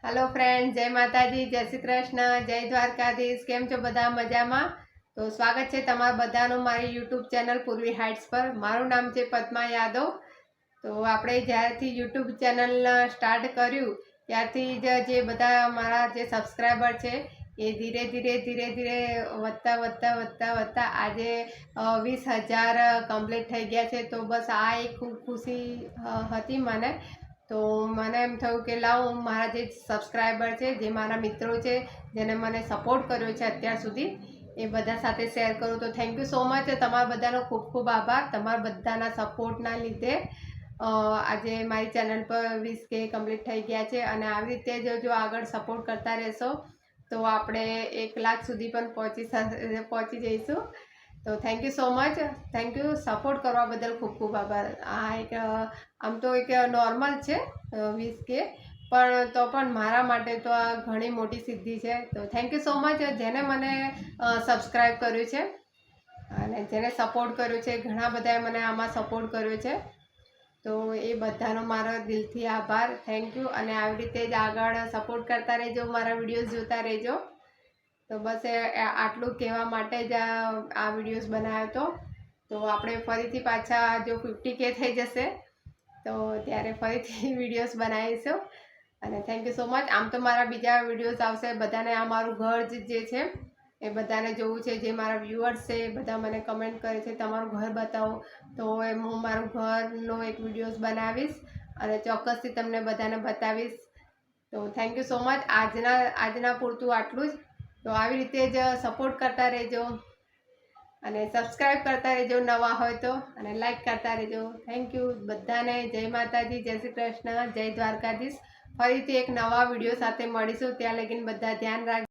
Hello friend, जय माताजी, जय श्री कृष्ण, जय द्वारकाधीश। केम छो बधा मजामां? तो स्वागत है तमारा बधानुं मारी यूट्यूब चैनल पूर्वी हाइट्स पर। मारू नाम है पद्मा यादव। तो आपणे ज्यारथी यूट्यूब चैनल स्टार्ट कर्युं त्यारथी जे बधा मारा जे सब्सक्राइबर छे ए धीरे धीरे વધતા વધતા આજે 20,000 કમ્પ્લીટ થઈ ગયા છે। તો બસ આ એક ખૂબ ખુશી હતી મને। તો મને એમ થયું કે લાવ હું મારા જે સબસ્ક્રાઈબર છે, જે મારા મિત્રો છે, જેને મને સપોર્ટ કર્યો છે અત્યાર સુધી, એ બધા સાથે શેર કરું। તો થેન્ક યુ સો મચ, તમારા બધાનો ખૂબ ખૂબ આભાર। તમારા બધાના સપોર્ટના લીધે આજે મારી ચેનલ પર 20K કમ્પ્લીટ થઈ ગયા છે અને આવી રીતે જો આગળ સપોર્ટ કરતા રહેશો તો આપણે 1 લાખ સુધી પણ પહોંચી જઈશું। તો thank you so much, thank you. Support કરવા બદલ ખૂબ ખૂબ આભાર। આ એક આમ તો એક નોર્મલ છે 20K, પણ તો પણ મારા માટે તો આ ઘણી મોટી સિદ્ધિ છે। તો થેન્ક યુ સો મચ જેને મને સબસ્ક્રાઈબ કર્યું છે અને જેને સપોર્ટ કર્યો છે। ઘણા બધાએ મને આમાં સપોર્ટ કર્યો છે, તો એ બધાનો મારો દિલથી આભાર, થેન્ક યુ। અને આવી રીતે જ આગળ સપોર્ટ કરતા રહેજો, મારા વિડીયોઝ જોતા રહેજો। તો બસ આટલું કહેવા માટે જ આ વિડીયોઝ બનાવ્યો હતો। તો આપણે ફરીથી પાછા જો 50K થઈ જશે તો ત્યારે ફરીથી વિડીયોઝ બનાવીશું। અને થેન્ક યુ સો મચ। આમ તો મારા બીજા વિડીયોઝ આવશે, બધાને આ મારું ઘર જે છે એ બધાને જોવું છે। જે મારા વ્યુઅર્સ છે એ બધા મને કમેન્ટ કરે છે તમારું ઘર બતાવો, તો એમ હું મારું ઘરનો એક વિડીયોઝ બનાવીશ અને ચોક્કસથી તમને બધાને બતાવીશ। તો થેન્ક યુ સો મચ। આજના પૂરતું આટલું જ। તો આવી રીતે જ સપોર્ટ કરતા રહેજો અને સબસ્ક્રાઈબ કરતા રહેજો નવા હોય તો, અને લાઈક કરતા રહેજો। થેન્ક યુ બધાને। જય માતાજી, જય શ્રી કૃષ્ણ, જય દ્વારકાધીશ। ફરીથી એક નવા વિડીયો સાથે મળીશું, ત્યાં લગીને બધા ધ્યાન રાખજો।